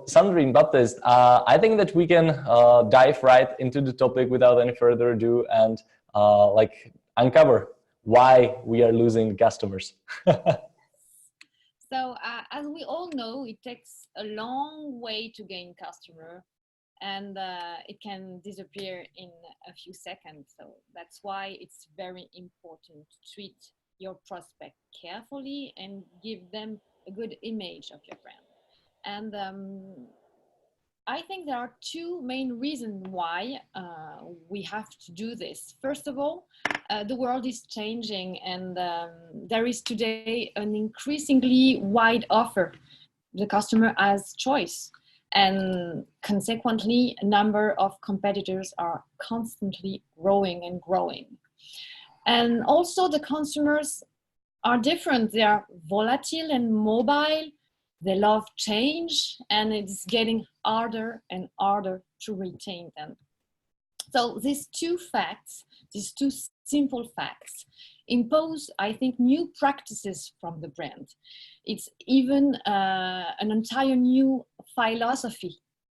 Sandrine, Baptiste, I think that we can dive right into the topic without any further ado and like uncover why we are losing customers. So as we all know, it takes a long way to gain customer, and it can disappear in a few seconds. So that's why it's very important to treat your prospect carefully and give them a good image of your brand. And I think there are two main reasons why we have to do this. First of all, the world is changing, and there is today an increasingly wide offer. The customer has choice, and consequently, a number of competitors are constantly growing and growing. And also the consumers are different. They are volatile and mobile. They love change, and it's getting harder and harder to retain them. So these two facts, these two simple facts, impose, I think, new practices from the brand. It's even an entire new philosophy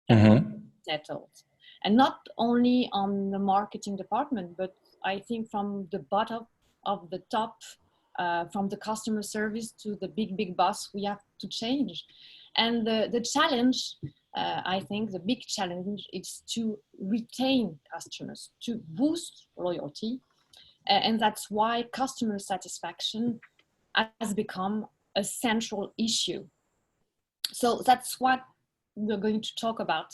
settled. And not only on the marketing department, but I think from the bottom of the top, from the customer service to the big boss, we have to change. And the challenge, I think the big challenge is to retain customers, to boost loyalty. And that's why customer satisfaction has become a central issue. So that's what we're going to talk about.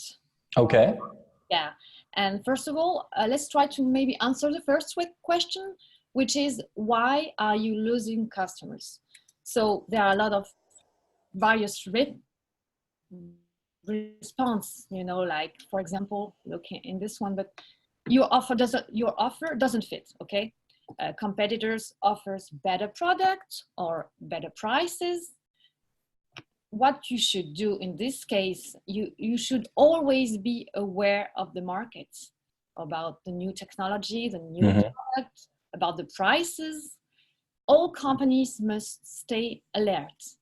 Okay. Yeah. And first of all, let's try to maybe answer the first question, which is, why are you losing customers? So there are a lot of various response, like, for example, looking in this one, but your offer doesn't fit, okay? Competitors offers better products or better prices. What you should do in this case, you should always be aware of the market, about the new technology, the new product, about the prices. All companies must stay alert.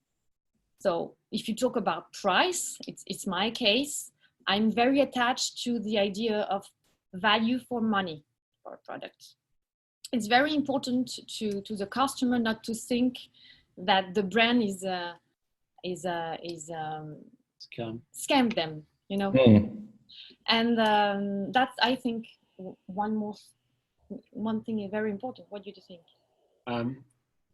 So if you talk about price, it's my case. I'm very attached to the idea of value for money for a product. It's very important to the customer not to think that the brand is scam them, And that's, I think, one thing is very important. What do you think?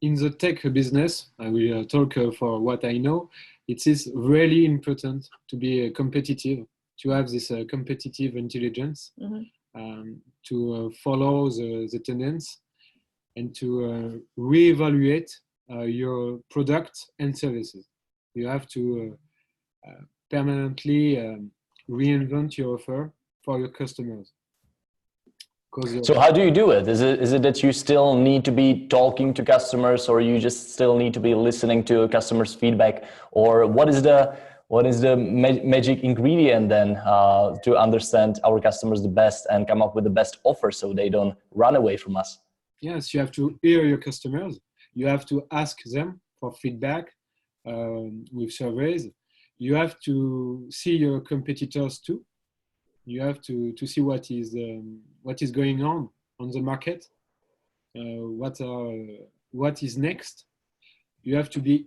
In the tech business, I will talk for what I know. It is really important to be competitive, to have this competitive intelligence, to follow the tendency, and to reevaluate your product and services. You have to permanently reinvent your offer for your customers. So how do you do it? Is it that you still need to be talking to customers, or you just still need to be listening to customers' feedback, or what is the magic ingredient then to understand our customers the best and come up with the best offer so they don't run away from us? Yes, you have to hear your customers. You have to ask them for feedback with surveys. You have to see your competitors too. You have to see what is going on the market, what is next. You have to be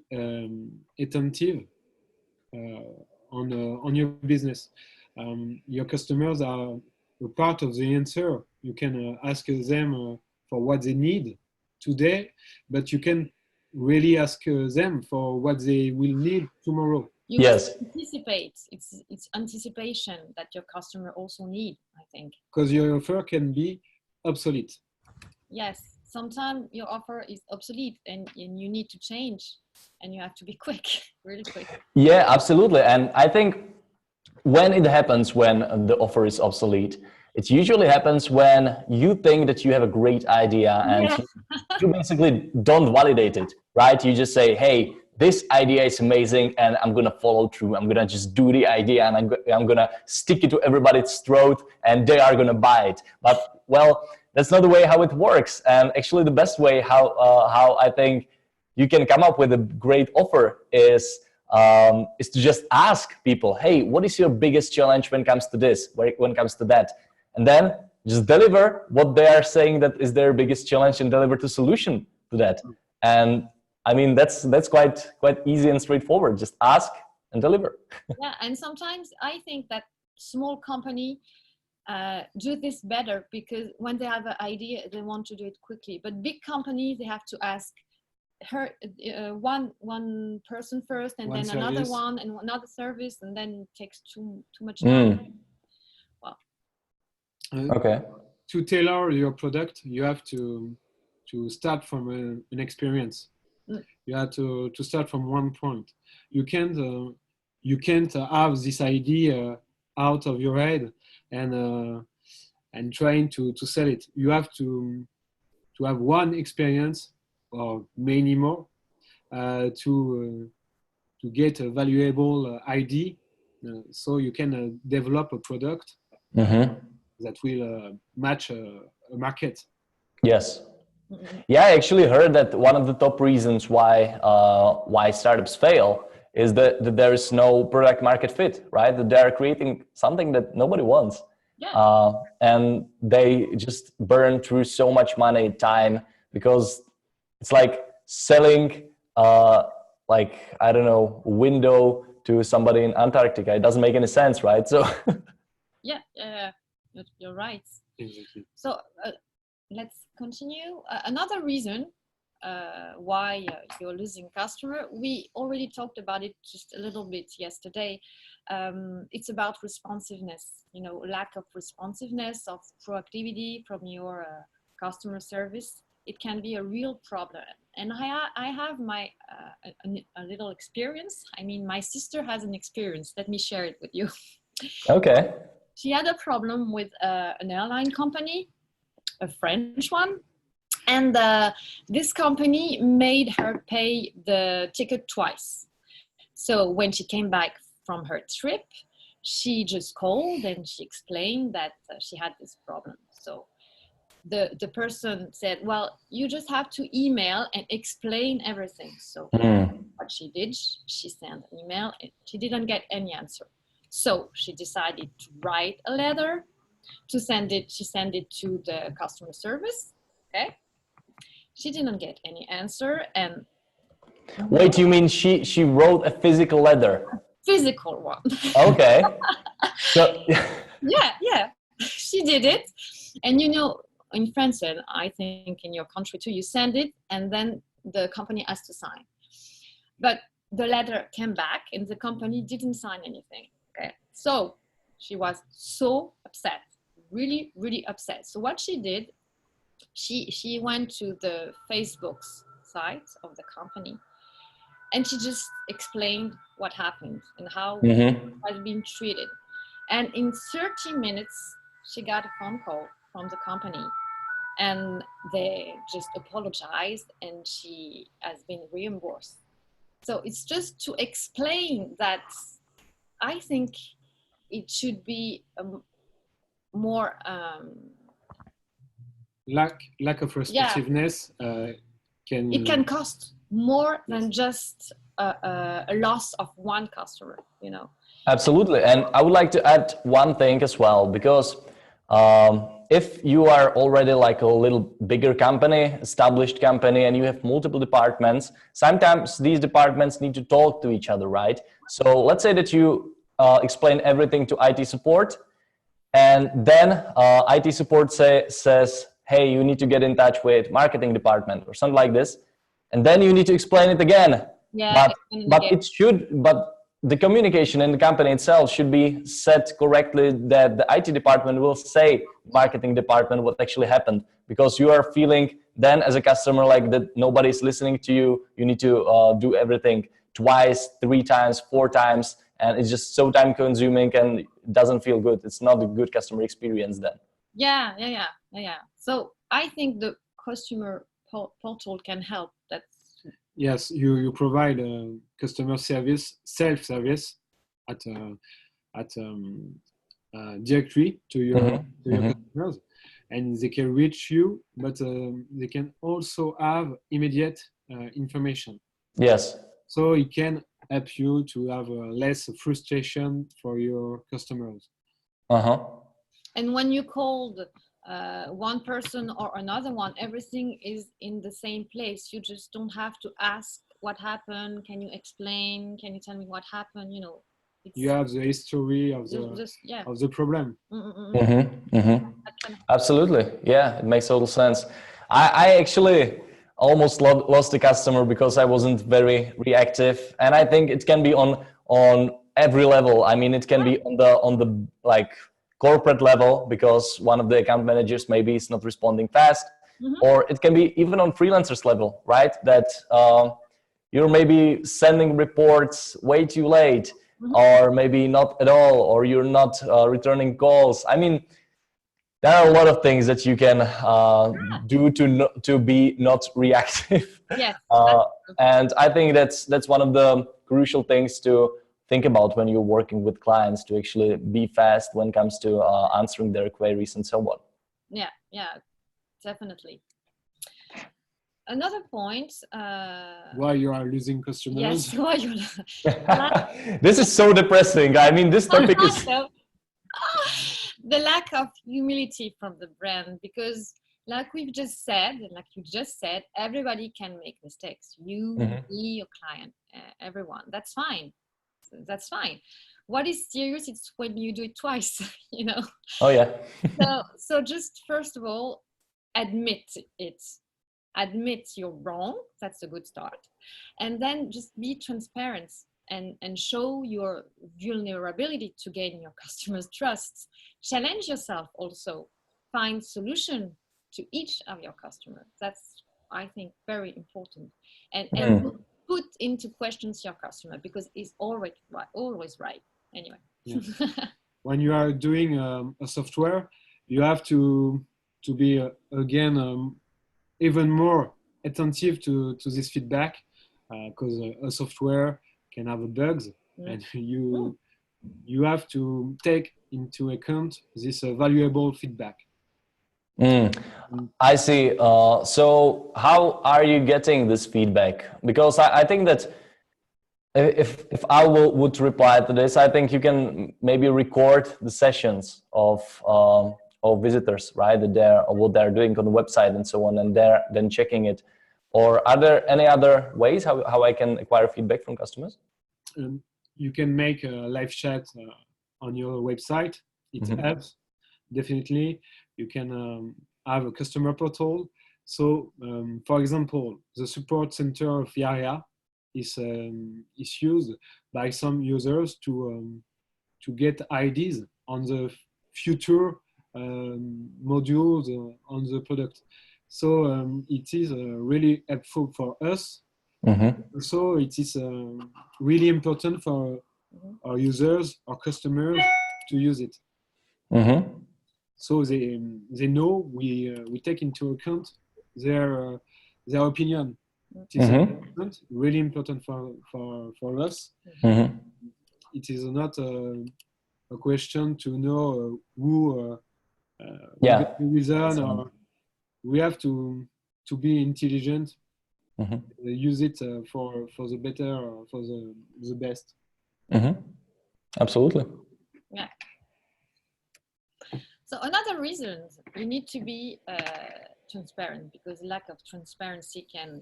attentive on your business. Your customers are a part of the answer. You can ask them for what they need today, but you can really ask them for what they will need tomorrow. You must anticipate. It's anticipation that your customer also need, I think. Because your offer can be obsolete. Yes, sometimes your offer is obsolete and you need to change, and you have to be quick, really quick. Yeah, absolutely. And I think when it happens, when the offer is obsolete, it usually happens when you think that you have a great idea and you basically don't validate it, right? You just say, hey, this idea is amazing and I'm going to follow through. I'm going to just do the idea and I'm going to stick it to everybody's throat and they are going to buy it. But, well, that's not the way how it works. And actually the best way how I think you can come up with a great offer is is to just ask people, hey, what is your biggest challenge when it comes to this, when it comes to that? And then just deliver what they are saying that is their biggest challenge and deliver the solution to that. And I mean, that's quite easy and straightforward. Just ask and deliver. Yeah, and sometimes I think that small company do this better, because when they have an idea, they want to do it quickly. But big companies, they have to ask one person first, and then service. another one, and another service, and then it takes too much time. Well, okay. To tailor your product, you have to start from an experience. You have to start from one point. You can't have this idea out of your head and trying to sell it. You have to have one experience or many more to get a valuable idea, so you can develop a product that will match a market. Yes. Yeah, I actually heard that one of the top reasons why startups fail is that there is no product market fit, right? That they're creating something that nobody wants. Yeah. And they just burn through so much money, time, because it's like selling, like, I don't know, a window to somebody in Antarctica. It doesn't make any sense, right? So Yeah, you're right. Exactly. So let's continue. Another reason why you're losing customer, we already talked about it just a little bit yesterday. It's about responsiveness, lack of responsiveness, of proactivity from your customer service. It can be a real problem. And I have my a little experience. I mean, my sister has an experience. Let me share it with you. okay. She had a problem with an airline company, a French one. And this company made her pay the ticket twice. So when she came back from her trip, she just called and she explained that she had this problem. So the person said, well, you just have to email and explain everything. So what she did, she sent an email and she didn't get any answer. So she decided to write a letter to send it. She sent it to the customer service. Okay. She didn't get any answer. And wait, you mean she wrote a physical letter? Physical one. Okay. So yeah, she did it. And in France, and I think in your country too, you send it and then the company has to sign. But the letter came back and the company didn't sign anything. Okay. So she was so upset, really, really upset. So what she did, she went to the Facebook site of the company and she just explained what happened and how it has been treated. And in 30 minutes, she got a phone call from the company and they just apologized and she has been reimbursed. So it's just to explain that I think it should be more lack of responsiveness. It can cost more than just a loss of one customer, Absolutely. And I would like to add one thing as well, because if you are already like a little bigger company, established company, and you have multiple departments, sometimes these departments need to talk to each other, right? So let's say that you explain everything to IT support, and then IT support says, hey, you need to get in touch with marketing department or something like this. And then you need to explain it again. Yeah, but the communication in the company itself should be set correctly, that the IT department will say marketing department what actually happened, because you are feeling then as a customer like that nobody's listening to you. You need to do everything twice, 3 times, 4 times, and it's just so time consuming and it doesn't feel good. It's not a good customer experience then. Yeah. So I think the customer portal can help. Yes, you provide customer service, self-service at directory to your customers, and they can reach you, but they can also have immediate information. Yes. So it can help you to have less frustration for your customers. And when you called one person or another one, everything is in the same place. You just don't have to ask what happened. Can you explain? Can you tell me what happened? You know, you have the history of the problem. Absolutely, yeah, it makes total sense. I actually almost lost the customer because I wasn't very reactive, and I think it can be on every level. I mean, it can be on the like corporate level because one of the account managers maybe is not responding fast, or it can be even on freelancers level, right? That you're maybe sending reports way too late, or maybe not at all, or you're not returning calls. I mean, there are a lot of things that you can do to be not reactive. Yes. And I think that's one of the crucial things to think about when you're working with clients, to actually be fast when it comes to answering their queries and so on. Yeah, definitely. Another point. Why you are losing customers? Yes, why you. This is so depressing. I mean, this topic is. The lack of humility from the brand, because like we've just said, like you just said, everybody can make mistakes. You, me, your client, everyone. That's fine. That's fine. What is serious? It's when you do it twice, you know. Oh yeah. so just first of all, admit it. Admit you're wrong. That's a good start. And then just be transparent and show your vulnerability to gain your customers' trust. Challenge yourself also. Find solution to each of your customers. That's, I think, very important. And put into questions your customer, because it's always right. Anyway. Yeah. When you are doing a software, you have to be again even more attentive to this feedback, because a software can have bugs, and you have to take into account this valuable feedback. I see. So how are you getting this feedback? Because I think that if I would reply to this, I think you can maybe record the sessions of visitors, right? What they're doing on the website and so on, and they're then checking it. Or are there any other ways how I can acquire feedback from customers? You can make a live chat on your website. It helps, definitely. You can have a customer portal. So, for example, the support center of Yarea is used by some users to get ideas on the future modules on the product. So it is really helpful for us. So it is really important for our users, our customers, to use it. So they know we take into account their opinion. It is important, really important for us. It is not a question to know who the reason, or we have to be intelligent. Use it for the better, or for the best. Absolutely. Yeah. So another reason you need to be transparent, because lack of transparency can,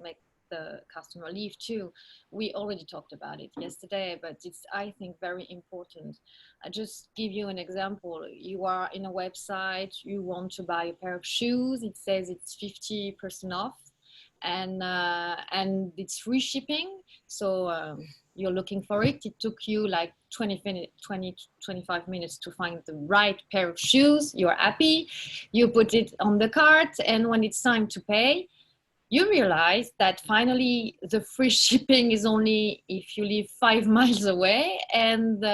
make the customer leave too. We already talked about it yesterday, but it's, I think, very important. I just give you an example. You are in a website, you want to buy a pair of shoes. It says it's 50% off, and it's free shipping. So you're looking for it. It took you like 25 minutes to find the right pair of shoes. You're happy. You put it on the cart, and when it's time to pay, you realize that finally the free shipping is only if you live 5 miles away. And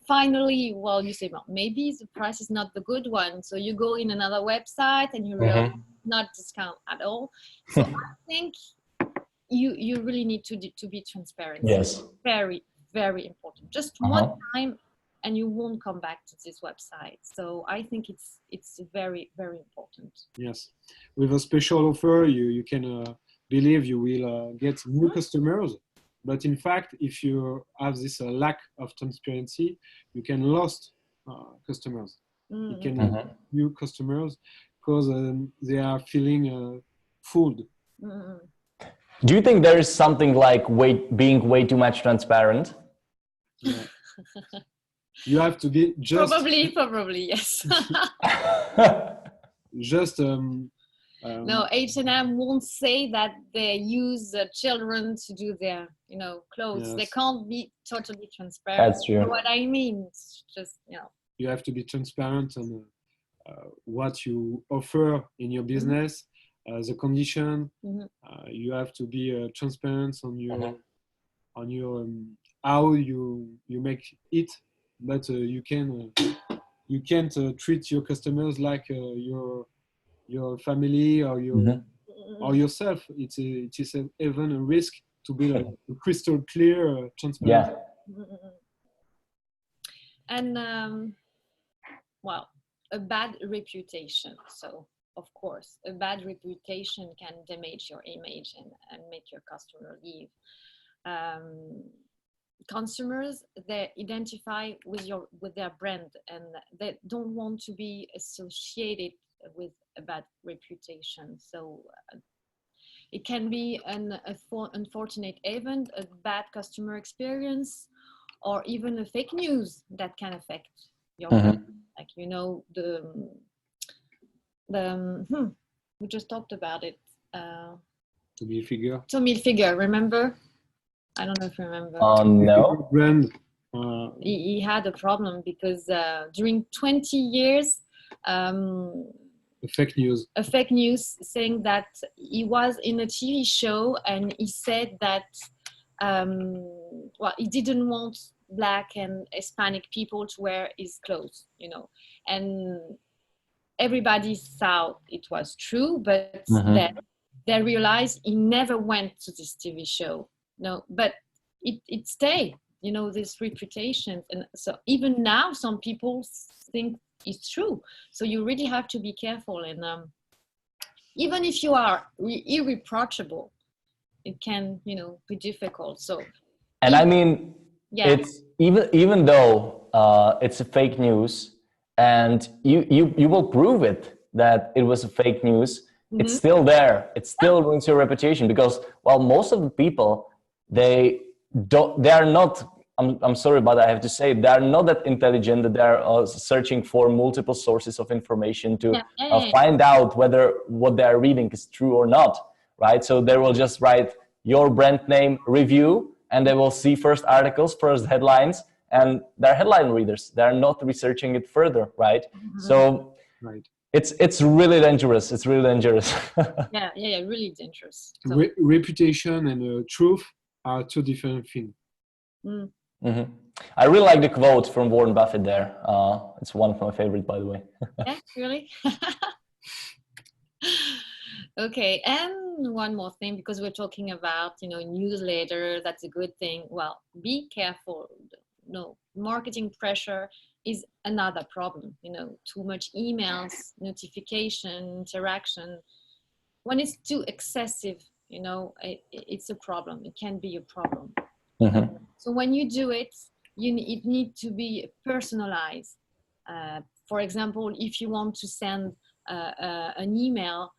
finally, well, you say, well, maybe the price is not the good one. So you go in another website and you realize not discount at all. So I think you really need to be transparent. Yes. Very, very important. Just one time and you won't come back to this website. So I think it's very, very important. Yes. With a special offer, you can believe you will get new customers, But in fact, if you have this lack of transparency, you can lose customers. You can lose new customers because they are feeling fooled. Do you think there is something like being way too much transparent? Yeah. You have to be just probably yes. just no, H&M won't say that they use children to do their clothes. Yes. They can't be totally transparent. That's true. You know what I mean? It's just you have to be transparent on what you offer in your business, the condition. You have to be transparent on your how you make it, but you can't treat your customers like your family or or yourself. It is even a risk to be a crystal clear, transparent. Yeah. And well, a bad reputation. So of course, a bad reputation can damage your image and make your customer leave. Consumers, they identify with their brand, and they don't want to be associated with a bad reputation. So it can be an unfortunate event, a bad customer experience, or even a fake news that can affect your brand. Like we just talked about it. Tommy Hilfiger, remember? I don't know if you remember. No. Brand. He had a problem because during 20 years, A fake news saying that he was in a TV show and he said that he didn't want Black and Hispanic people to wear his clothes, and everybody thought it was true, but then they realized he never went to this TV show. No, but it stayed, this reputation. And so even now, some people think it's true. So you really have to be careful. And even if you are irreproachable, it can, be difficult. So, and I mean, it's even though it's a fake news, and you will prove it that it was a fake news. It's still there. It still ruins your reputation because, well, most of the people, they are not, I'm sorry, but I have to say, they are not that intelligent that they're searching for multiple sources of information to find out whether what they are reading is true or not, right? So they will just write your brand name review, and they will see first articles, first headlines, and they're headline readers. They're not researching it further, right? So it's really dangerous. It's really dangerous. yeah, really dangerous. So. Reputation and truth are two different things. I really like the quote from Warren Buffett there. It's one of my favorites, by the way. Yeah, really? Okay, and one more thing, because we're talking about, newsletter, that's a good thing. Well, be careful. No, marketing pressure is another problem. Too much emails, notification, interaction. When it's too excessive, it's a problem. It can be a problem. So when you do it, it needs to be personalized. For example, if you want to send an email,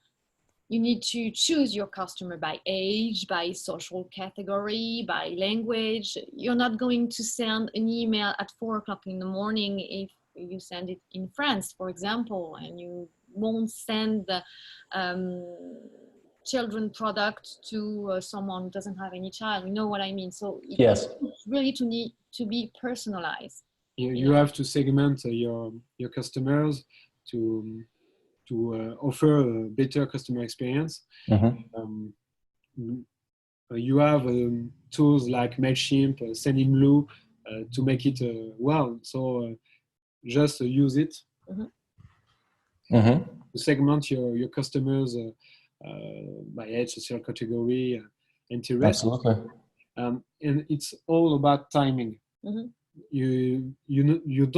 you need to choose your customer by age, by social category, by language. You're not going to send an email at 4:00 in the morning if you send it in France, for example, and you won't send the children product to someone who doesn't have any child. You know what I mean? So yes, it's really need to be personalized. You have to segment your customers to offer a better customer experience. You have tools like MailChimp, Sendinblue to make it well. So just use it to segment your customers by age, social category, interest. Absolutely. And it's all about timing. You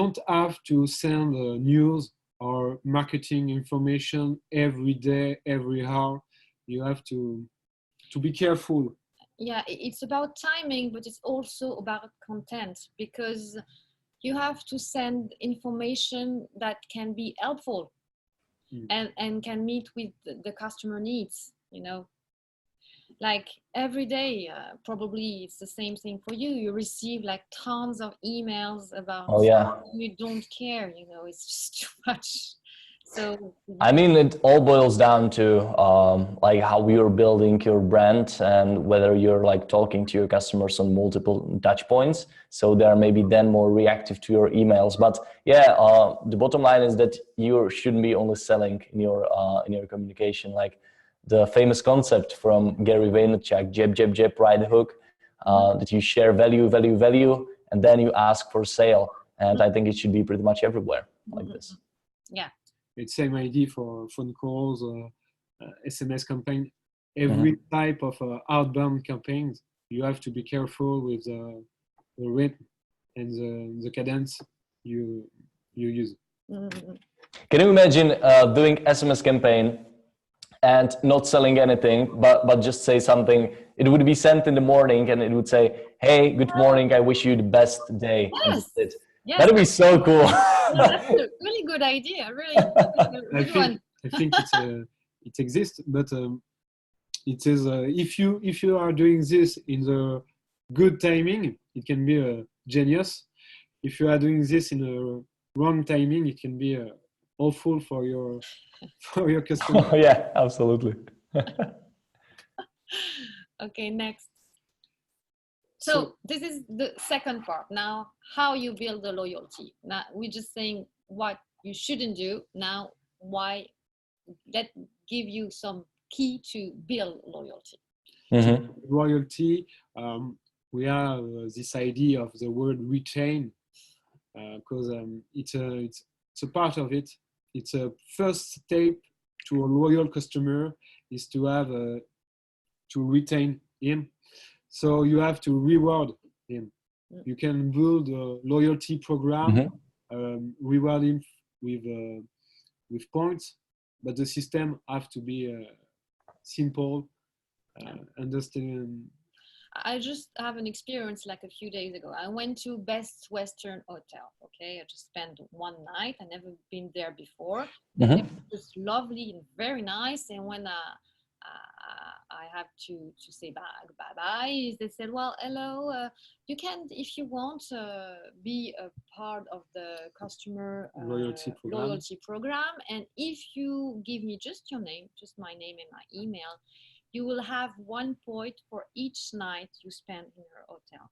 don't have to send news or marketing information every day, every hour. You have to be careful Yeah, it's about timing, but it's also about content, because you have to send information that can be helpful and can meet with the customer needs, you know. Like every day, probably it's the same thing for you. You receive like tons of emails about you don't care, you know, it's just too much. So I mean, it all boils down to like how you're building your brand and whether you're like talking to your customers on multiple touch points. So they're maybe then more reactive to your emails. But yeah, the bottom line is that you shouldn't be only selling in your communication. Like the famous concept from Gary Vaynerchuk, jab, jab, jab, right hook, that you share value, value, value, and then you ask for sale. And I think it should be pretty much everywhere like this. Yeah. It's same idea for phone calls, SMS campaign. Every type of outbound campaigns, you have to be careful with the rhythm and the cadence you use. Can you imagine doing SMS campaign and not selling anything, but just say something? It would be sent in the morning and it would say, "Hey, good morning, I wish you the best day." Yes. Yes. That'd be so cool. That's a really good idea, really. I think it exists, but it says if you are doing this in the good timing, it can be a genius. If you are doing this in a wrong timing, it can be awful for your customer. Oh, yeah, absolutely. Okay, next. So this is the second part. Now, how you build the loyalty. Now we're just saying what you shouldn't do. Now, why? That give you some key to build loyalty. Loyalty. We have this idea of the word retain because it's a part of it. It's a first step to a loyal customer is to have to retain him. So you have to reward him. You can build a loyalty program, reward him with points, but the system have to be simple, understand. I just have an experience like a few days ago. I went to Best Western Hotel. Okay, I just spent one night. I never been there before. It was just lovely and very nice. And when I have to say bye. They said, well, hello, you can, if you want, be a part of the customer loyalty program. And if you give me just your name, just my name and my email, you will have 1 point for each night you spend in your hotel.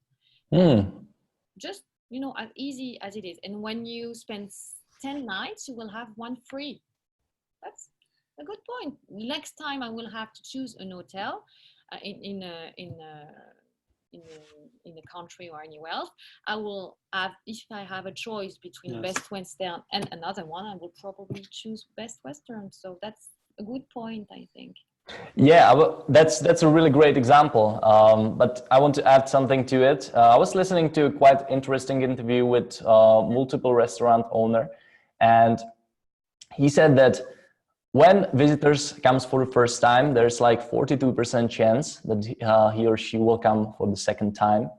Just, you know, as easy as it is. And when you spend 10 nights, you will have 1 free. That's a good point. Next time I will have to choose an hotel in a country or anywhere else. I will have, if I have a choice between Best Western and another one, I will probably choose Best Western. So that's a good point, I think. Yeah, that's a really great example. But I want to add something to it. I was listening to a quite interesting interview with multiple restaurant owner, and he said that when visitors comes for the first time, there's like 42% chance that he or she will come for the second time.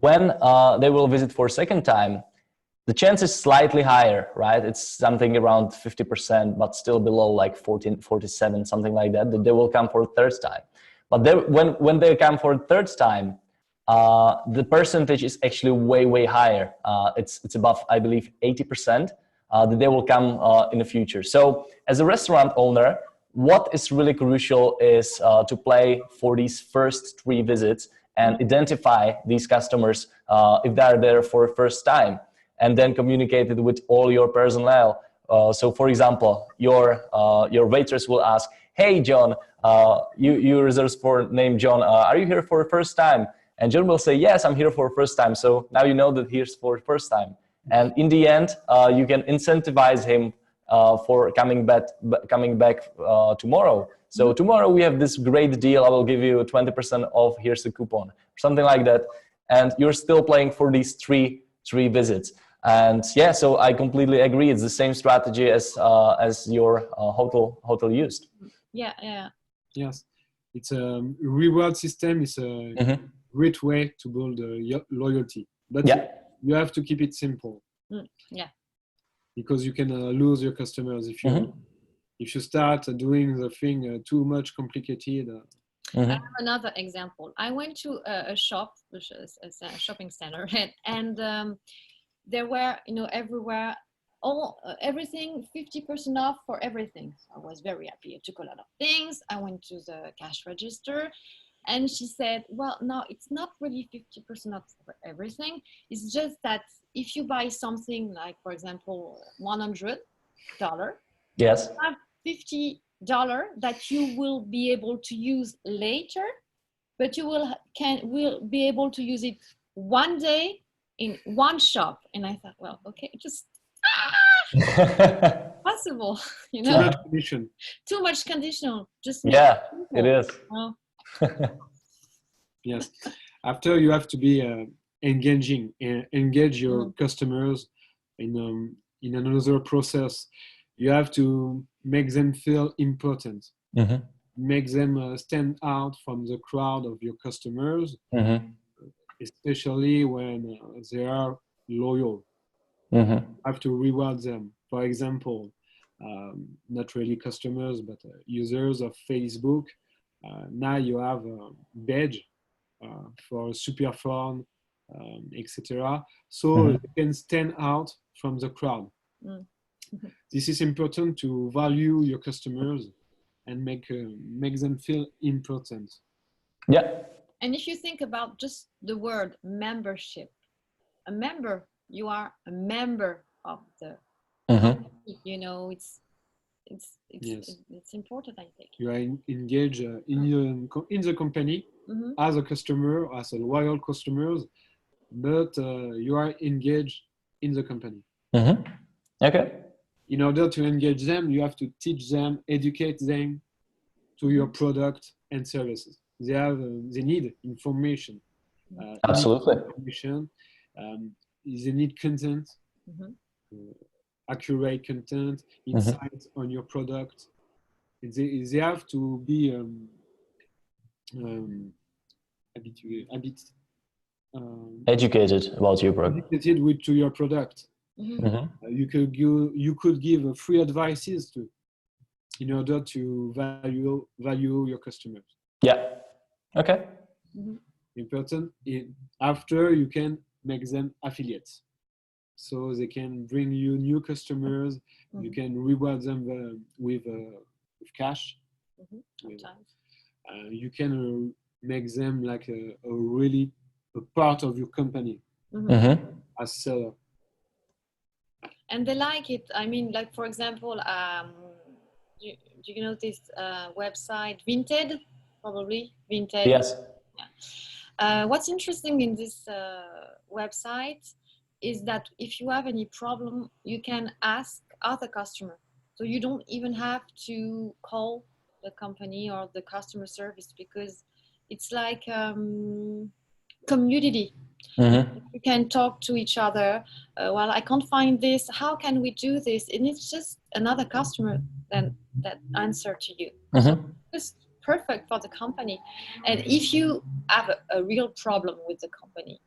When they will visit for a second time, the chance is slightly higher, right? It's something around 50%, but still below like 47, something like that they will come for a third time. But when they come for a third time, the percentage is actually way higher. It's above, I believe, 80%. That they will come in the future. So as a restaurant owner, what is really crucial is to play for these first 3 visits and identify these customers if they're there for the first time, and then communicate it with all your personnel. So for example, your waitress will ask, "Hey John, you reserve for name John, are you here for the first time?" And John will say, "Yes, I'm here for the first time." So now you know that he's for the first time. And in the end, you can incentivize him for coming back tomorrow. So tomorrow we have this great deal. I will give you 20% off. Here's a coupon, something like that. And you're still playing for these three visits. And yeah, so I completely agree. It's the same strategy as your hotel used. Yeah. Yes, it's a reward system. It's a great way to build loyalty, but you have to keep it simple. Because you can lose your customers if you start doing the thing too much complicated. I have another example. I went to a shop, which is a shopping center, and there were, everywhere, everything 50% off for everything. So I was very happy. I took a lot of things. I went to the cash register, and she said, "Well, no, it's not really 50% off for everything. It's just that if you buy something like, for example, $100, yes, you have $50 that you will be able to use later, but you will be able to use it one day in one shop." And I thought, well, okay, just possible, Too much condition. Too much conditional. Just it is. Well, yes. After, you have to be engage your customers in another process. You have to make them feel important, make them stand out from the crowd of your customers, especially when they are loyal. You have to reward them. For example, not really customers, but users of Facebook. Now you have a badge for super fun, etc. So they can stand out from the crowd. This is important to value your customers and make them feel important. Yeah. And if you think about just the word membership, a member, you are a member of the company. It's important, I think. You are engaged in the company as a customer, as a loyal customer, but you are engaged in the company. Okay. In order to engage them, you have to teach them, educate them to your product and services. They need information. Absolutely. They need content, accurate content, insights on your product. They have to be educated about your product. Educated to your product. You could give free advices in order to value your customers. Yeah. Okay. Important. After, you can make them affiliates, so they can bring you new customers. You can reward them with cash. You can make them like a part of your company as seller. And they like it. I mean, like, for example, do you know this website, Vinted? Probably Vinted. Yes. Yeah. What's interesting in this website is that if you have any problem, you can ask other customers. So you don't even have to call the company or the customer service, because it's like community. You can talk to each other. Well, I can't find this. How can we do this? And it's just another customer that answer to you. So it's perfect for the company. And if you have a real problem with the company,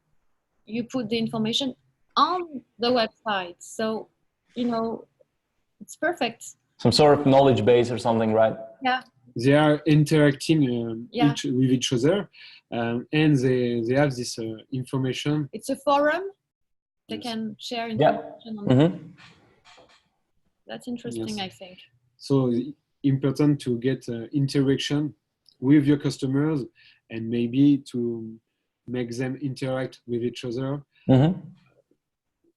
you put the information on the website. So, it's perfect. Some sort of knowledge base or something, right? Yeah. They are interacting with each other, and they have this information. It's a forum. They can share information. That's interesting, I think. So important to get interaction with your customers, and maybe to make them interact with each other,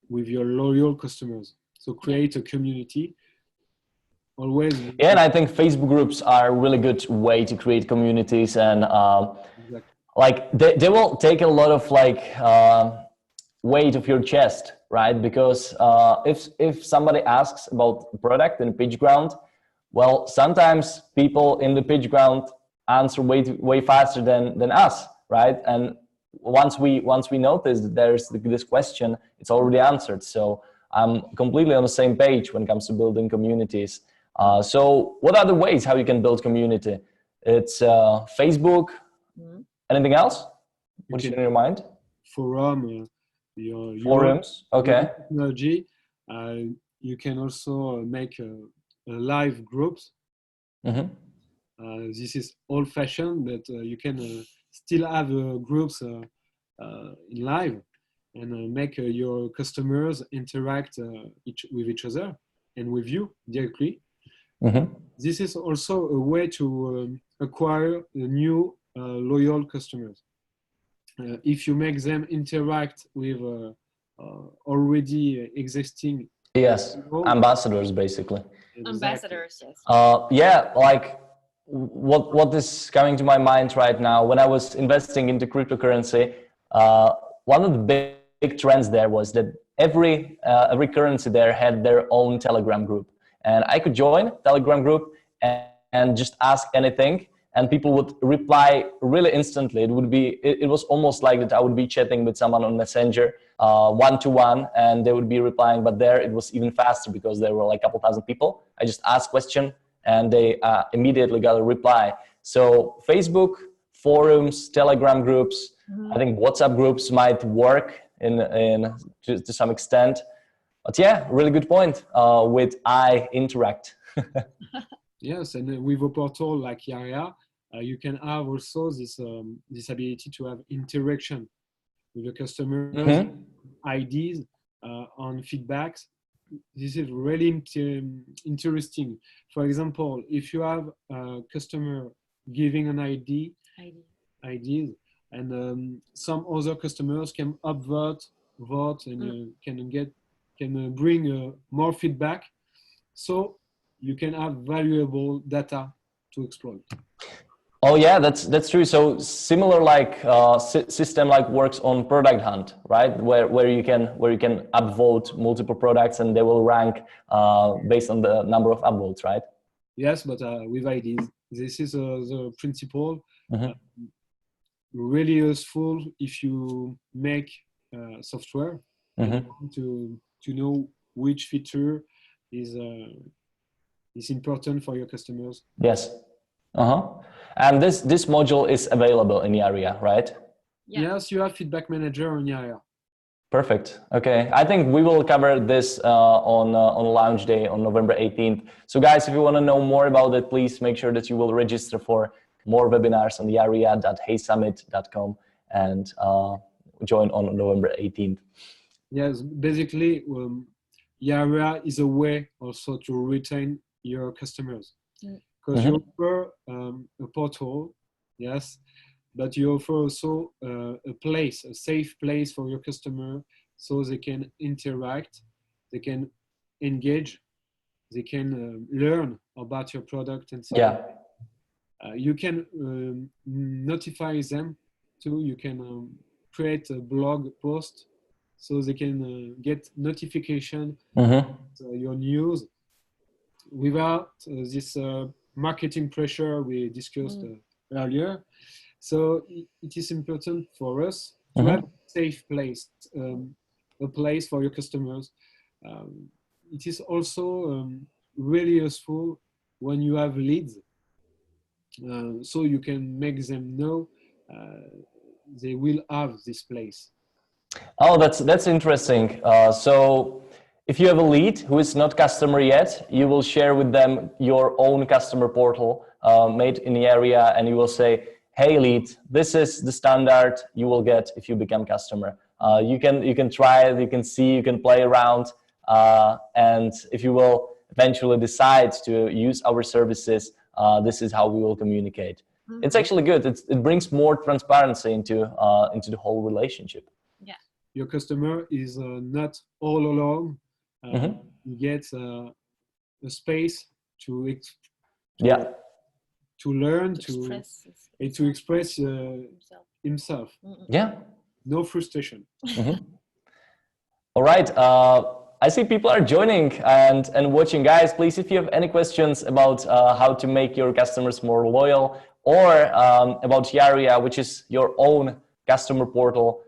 with your loyal customers. So create a community. Always. Yeah, and I think Facebook groups are a really good way to create communities, and like they will take a lot of weight of your chest, right? Because if somebody asks about a product in PitchGround, well, sometimes people in the PitchGround answer way faster than us, right? And once we notice that there's this question, it's already answered. So I'm completely on the same page when it comes to building communities. So what are the ways how you can build community? It's Facebook. Anything else? What's in your mind? Forum, your Forums. Okay. Technology. You can also make a live groups. This is old-fashioned, but you can still have groups in live and make your customers interact with each other and with you directly. This is also a way to acquire new loyal customers. If you make them interact with already existing people, ambassadors, basically. Ambassadors, yes. Yeah, like what is coming to my mind right now, when I was investing into cryptocurrency, one of the big trends there was that every currency there had their own Telegram group, and I could join Telegram group and just ask anything, and people would reply really instantly. It was almost like that I would be chatting with someone on Messenger one-to-one, and they would be replying, but there it was even faster because there were like a couple thousand people. I just asked question and they immediately got a reply. So Facebook, forums, Telegram groups, I think WhatsApp groups might work to some extent. But yeah, really good point with I interact. Yes, and with a portal like Yarea, you can have also this ability to have interaction with the customers, IDs, on feedbacks. This is really interesting. For example, if you have a customer giving an IDs, and some other customers can vote, and can bring more feedback, so you can have valuable data to exploit. Oh yeah, that's true. So similar like system like works on Product Hunt, right? Where you can upvote multiple products and they will rank based on the number of upvotes, right? Yes, but with IDs, this is the principle. Really useful if you make software to know which feature is important for your customers. Yes. And this module is available in Yarea, right? Yeah. Yes, you have Feedback Manager on Yarea. Perfect. Okay, I think we will cover this on launch day on November 18th. So guys, if you want to know more about it, please make sure that you will register for more webinars on yarea.heysummit.com and join on November 18th. Yes, basically, Yarea is a way also to retain your customers. Because you offer a portal, yes, but you offer also a safe place for your customer, so they can interact, they can engage, they can learn about your product and so on. You can notify them too. You can create a blog post so they can get notification your news without this marketing pressure we discussed earlier. So it is important for us to have a safe place, a place for your customers. It is also really useful when you have leads, so you can make them know they will have this place. Oh, that's interesting. So if you have a lead who is not customer yet, you will share with them your own customer portal made in the area, and you will say, hey lead, this is the standard you will get if you become customer. You can try it, you can see, you can play around, and if you will eventually decide to use our services, this is how we will communicate. It's actually good. It brings more transparency into the whole relationship. Yeah. Your customer is not all alone. He gets a space to learn, to express himself. Yeah. No frustration. All right. I see people are joining and watching. Guys, please, if you have any questions about how to make your customers more loyal, or about Yarea, which is your own customer portal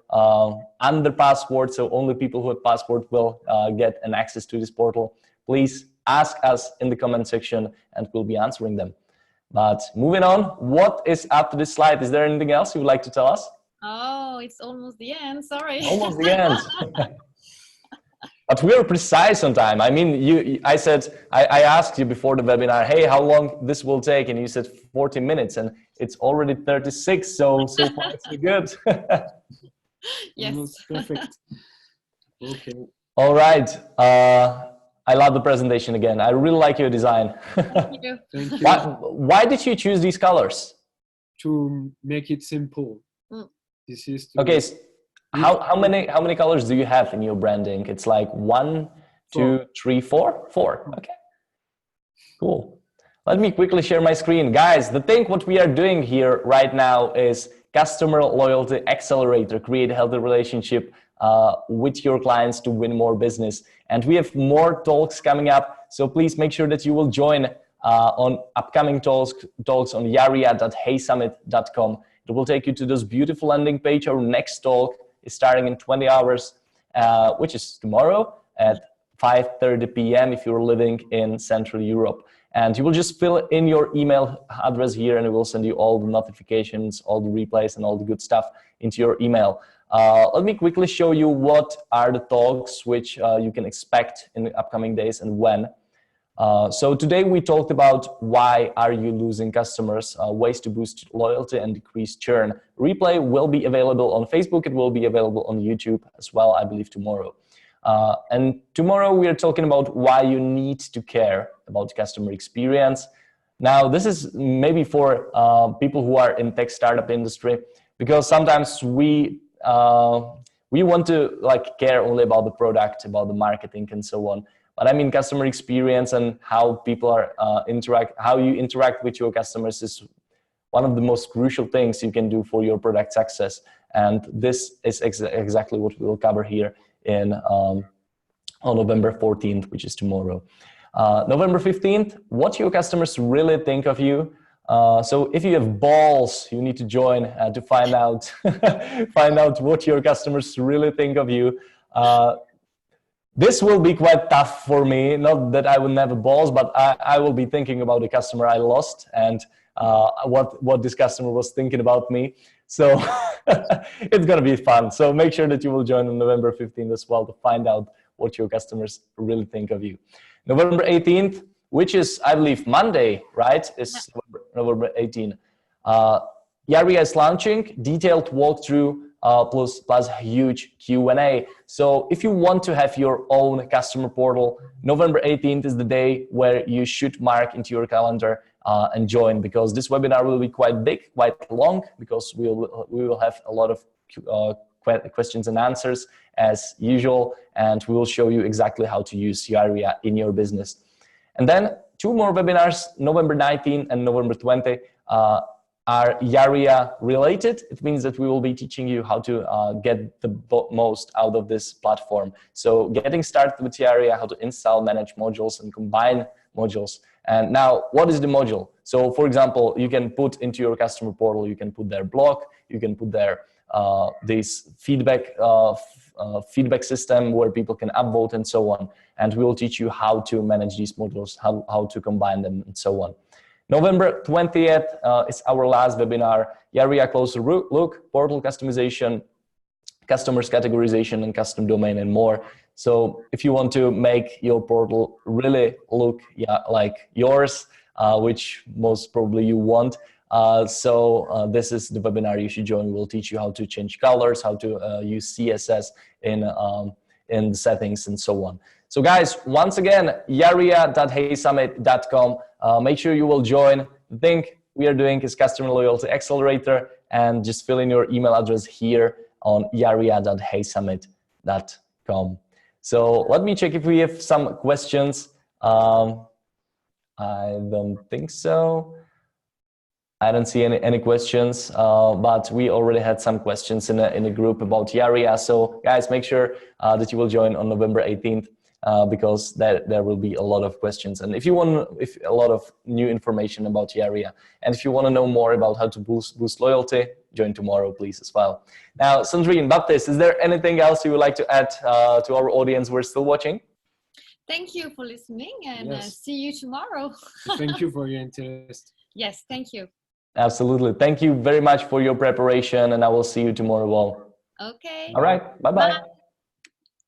under password, so only people who have password will get an access to this portal, please ask us in the comment section and we'll be answering them. But moving on, what is after this slide? Is there anything else you would like to tell us? Oh, it's almost the end. Sorry. Almost the end. But we are precise on time. I mean, I asked you before the webinar, hey, how long this will take? And you said 40 minutes, and it's already 36. So far, so good. Yes. Perfect. Okay. All right. I love the presentation again. I really like your design. Thank you. Thank you. Why did you choose these colors? To make it simple. This is to okay. How many colors do you have in your branding? It's like 1, 2, 3, 4? 4. Okay. Cool. Let me quickly share my screen. Guys, what we are doing here right now is customer loyalty accelerator, create a healthy relationship with your clients to win more business. And we have more talks coming up. So please make sure that you will join on upcoming talks on yarea.heysummit.com. It will take you to this beautiful landing page. Our next talk is starting in 20 hours, which is tomorrow at 5:30 p.m. if you're living in Central Europe. And you will just fill in your email address here, and it will send you all the notifications, all the replays, and all the good stuff into your email. Let me quickly show you what are the talks which you can expect in the upcoming days and when. So today we talked about why are you losing customers, ways to boost loyalty and decrease churn. Replay will be available on Facebook. It will be available on YouTube as well, I believe, tomorrow. And tomorrow we are talking about why you need to care about customer experience. Now, this is maybe for people who are in tech startup industry, because sometimes we want to care only about the product, about the marketing and so on. But I mean, customer experience and how people are how you interact with your customers is one of the most crucial things you can do for your product success. And this is exactly what we will cover here on November 14th, which is tomorrow. November 15th, what your customers really think of you. So if you have balls, you need to join to find out what your customers really think of you. This will be quite tough for me. Not that I will never balls, but I will be thinking about the customer I lost and what this customer was thinking about me. So it's going to be fun. So make sure that you will join on November 15th as well to find out what your customers really think of you. November 18th, which is, I believe, Monday, right? Is November 18th. Yarea is launching detailed walkthrough plus huge Q&A. So if you want to have your own customer portal, November 18th is the day where you should mark into your calendar and join, because this webinar will be quite big, quite long, because we will have a lot of questions and answers as usual, and we will show you exactly how to use Yarea in your business. And then 2 more webinars, November 19 and November 20, are Yarea related. It means that we will be teaching you how to get the most out of this platform. So getting started with Yarea, how to install, manage modules, and combine modules. And now, what is the module? So for example, you can put into your customer portal, you can put their blog, you can put their this feedback system where people can upvote and so on. And we will teach you how to manage these modules, how to combine them and so on. November 20th is our last webinar, Yarea Closer Look, portal customization, customers categorization, and custom domain and more. So if you want to make your portal really look like yours, which most probably you want, this is the webinar you should join. We'll teach you how to change colors, how to use CSS in the settings and so on. So guys, once again, yarea.heysummit.com. Make sure you will join. The thing we are doing is Customer Loyalty Accelerator, and just fill in your email address here on yarea.heysummit.com. So let me check if we have some questions. I don't think so. I don't see any questions, but we already had some questions in a group about Yarea. So guys, make sure that you will join on November 18th. Because there will be a lot of questions, and if a lot of new information about Yarea, and if you want to know more about how to boost loyalty, join tomorrow, please, as well. Now, Sandrine and Baptiste, is there anything else you would like to add to our audience who are still watching? Thank you for listening, and Yes. see you tomorrow. Thank you for your interest. Yes, thank you. Absolutely. Thank you very much for your preparation, and I will see you tomorrow all. Okay. All right. Bye-bye. Bye.